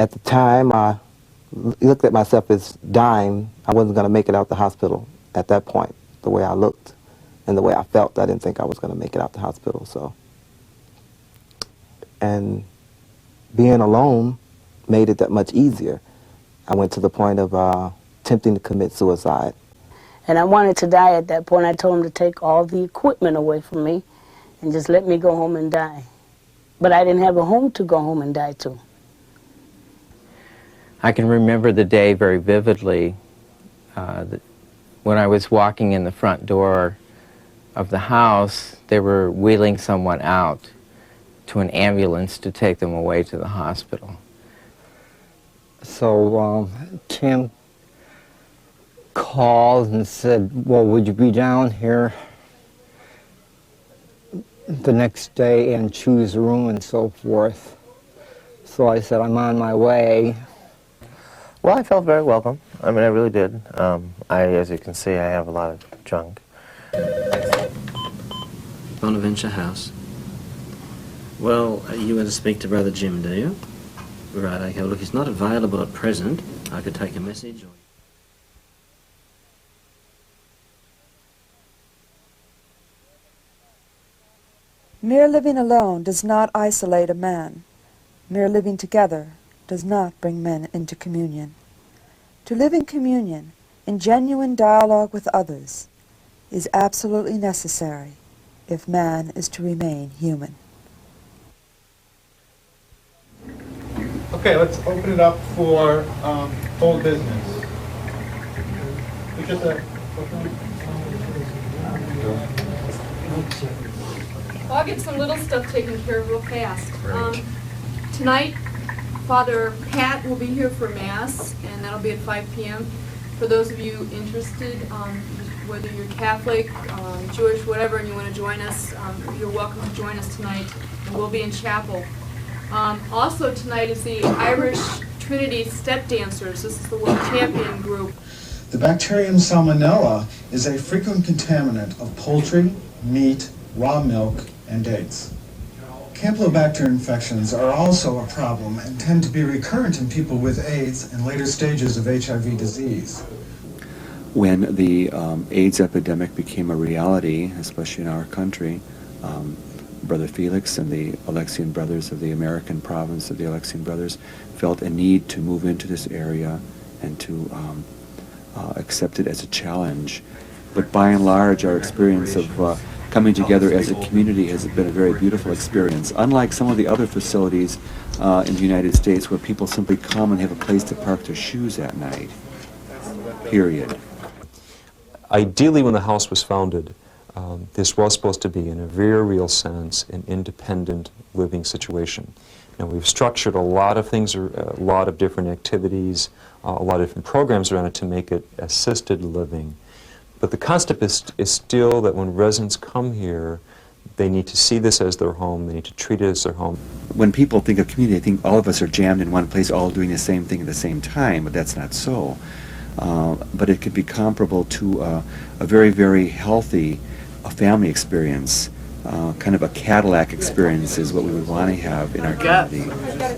At the time, I looked at myself as dying. I wasn't going to make it out the hospital at that point, the way I looked and the way I felt. I didn't think I was going to make it out the hospital. So, and being alone made it that much easier. I went to the point of attempting to commit suicide. And I wanted to die at that point. I told him to take all the equipment away from me and just let me go home and die. But I didn't have a home to go home and die to. I can remember the day very vividly when I was walking in the front door of the house. They were wheeling someone out to an ambulance to take them away to the hospital. So Kim called and said, well, would you be down here the next day and choose a room and so forth? So I said, I'm on my way. Well, I felt very welcome. I mean, I really did. As you can see, I have a lot of junk. Bonaventure House. Well, you want to speak to Brother Jim, do you? Right, okay. Look, he's not available at present. I could take a message. Mere living alone does not isolate a man. Mere living together does not bring men into communion. To live in communion, in genuine dialogue with others, is absolutely necessary if man is to remain human. Okay, let's open it up for old business. Well, I'll get some little stuff taken care of real fast. Tonight, Father Pat will be here for Mass, and that'll be at 5 p.m. For those of you interested, whether you're Catholic, Jewish, whatever, and you want to join us, you're welcome to join us tonight, and we'll be in chapel. Also tonight is the Irish Trinity Step Dancers. This is the World Champion group. The bacterium Salmonella is a frequent contaminant of poultry, meat, raw milk, and eggs. Campylobacter infections are also a problem and tend to be recurrent in people with AIDS and later stages of HIV disease. When the AIDS epidemic became a reality, especially in our country, Brother Felix and the Alexian Brothers of the American province of the Alexian Brothers felt a need to move into this area and to accept it as a challenge. But by and large, our experience of coming together as a community has been a very beautiful experience. Unlike some of the other facilities in the United States where people simply come and have a place to park their shoes at night, period. Ideally, when the house was founded, this was supposed to be, in a very real sense, an independent living situation. Now, we've structured a lot of things, a lot of different activities, a lot of different programs around it to make it assisted living. But the concept is still that when residents come here, they need to see this as their home, they need to treat it as their home. When people think of community, they think all of us are jammed in one place, all doing the same thing at the same time, but that's not so. But it could be comparable to a very, very healthy family experience. Kind of a Cadillac experience is what we would want to have in our community.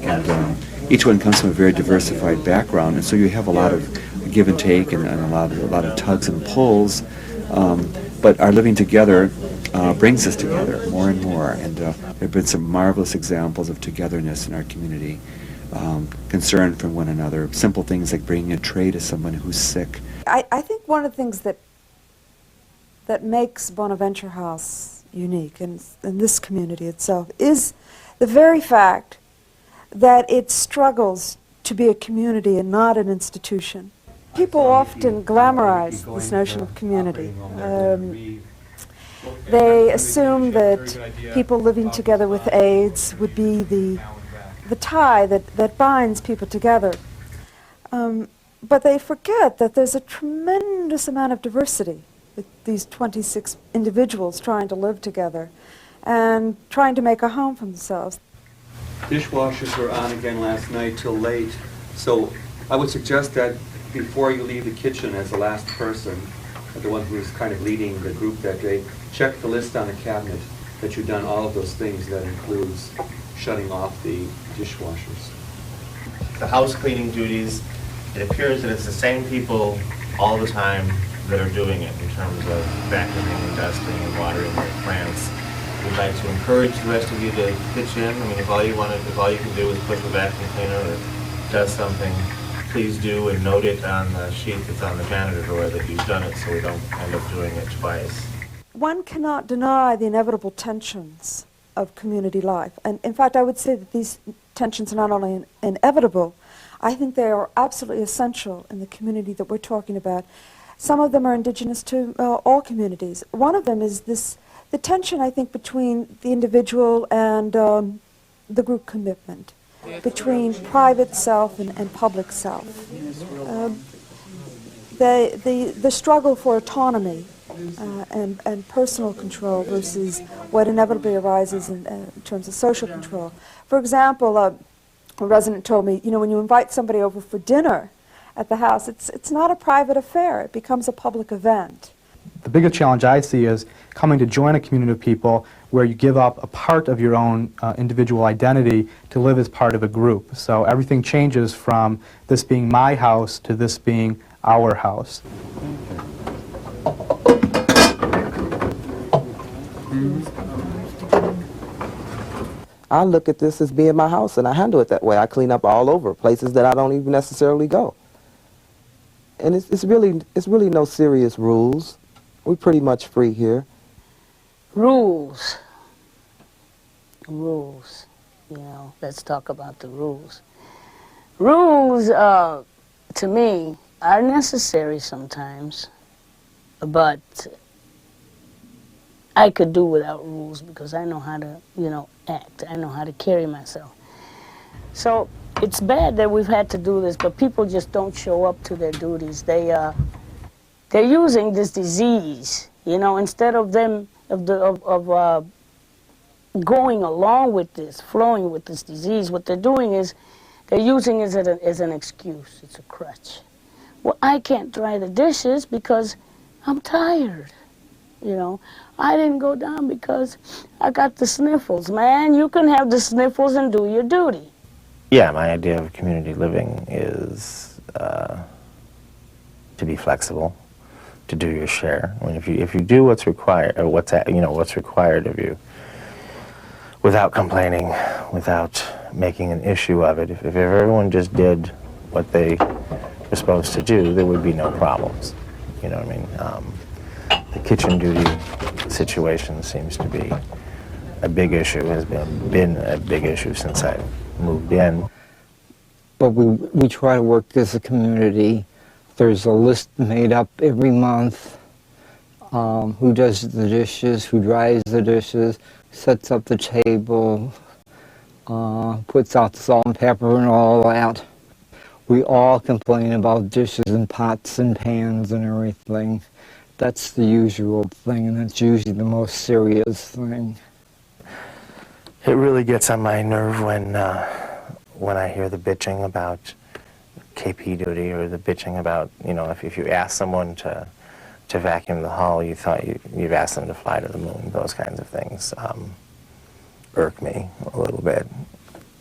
And each one comes from a very diversified background, and so you have a lot of give and take and a lot of tugs and pulls. But our living together brings us together more and more, and there have been some marvelous examples of togetherness in our community, concern for one another, simple things like bringing a tray to someone who's sick. I think one of the things that makes Bonaventure House unique in this community itself is the very fact that it struggles to be a community and not an institution. People often glamorize this notion of community. They assume that people living together with AIDS would be the tie that binds people together. But they forget that there's a tremendous amount of diversity with these 26 individuals trying to live together and trying to make a home for themselves. Dishwashers were on again last night till late, so I would suggest that before you leave the kitchen as the last person, the one who's kind of leading the group that day, check the list on the cabinet that you've done all of those things. That includes shutting off the dishwashers. the house cleaning duties, it appears that it's the same people all the time that are doing it in terms of vacuuming and dusting and watering their plants. We'd like to encourage the rest of you to pitch in. I mean, if all you can do is push the vacuum cleaner or does something, please do, and note it on the sheet that's on the janitor door that you've done it, so we don't end up doing it twice. One cannot deny the inevitable tensions of community life. And in fact, I would say that these tensions are not only inevitable, I think they are absolutely essential in the community that we're talking about. Some of them are indigenous to all communities. One of them is the tension, I think, between the individual and the group commitment, between private self and public self. The struggle for autonomy and personal control versus what inevitably arises in terms of social control. For example, a resident told me, when you invite somebody over for dinner at the house, it's not a private affair. It becomes a public event. The biggest challenge I see is coming to join a community of people where you give up a part of your own individual identity to live as part of a group. So everything changes from this being my house to this being our house. I look at this as being my house, and I handle it that way. I clean up all over, places that I don't even necessarily go. And it's really no serious rules. We're pretty much free here. Rules. Let's talk about the rules. Rules, to me, are necessary sometimes, but I could do without rules because I know how to, act. I know how to carry myself. So it's bad that we've had to do this, but people just don't show up to their duties. They're using this disease, instead of them going along with this, flowing with this disease. What they're doing is they're using it as an excuse. It's a crutch. Well, I can't dry the dishes because I'm tired. I didn't go down because I got the sniffles. Man, you can have the sniffles and do your duty. Yeah, my idea of community living is to be flexible, to do your share. I mean, if you do what's required, or what's required of you, without complaining, without making an issue of it, if everyone just did what they were supposed to do, there would be no problems. You know what I mean? The kitchen duty situation seems to be a big issue, has been a big issue since I moved in. But we try to work as a community. There's a list made up every month, who does the dishes, who dries the dishes, sets up the table, puts out the salt and pepper and all that. We all complain about dishes and pots and pans and everything. That's the usual thing, and that's usually the most serious thing. It really gets on my nerve when I hear the bitching about KP duty, or the bitching about, if you ask someone to vacuum the hall, you thought you've asked them to fly to the moon. Those kinds of things irk me a little bit.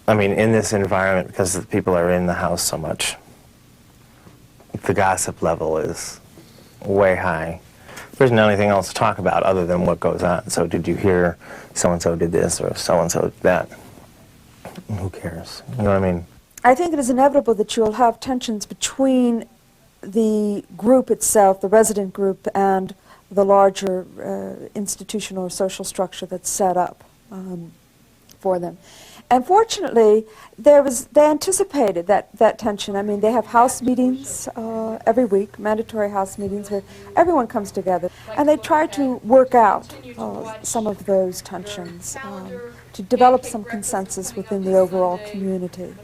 I mean, in this environment, because the people are in the house so much, the gossip level is way high. There's not anything else to talk about other than what goes on. So did you hear so-and-so did this or so-and-so did that? Who cares? You know what I mean? I think it is inevitable that you'll have tensions between the group itself, the resident group, and the larger institutional or social structure that's set up for them. And fortunately, they anticipated that tension. I mean, they have house meetings every week, mandatory house meetings where everyone comes together, and they try to work out some of those tensions to develop some consensus within the overall community.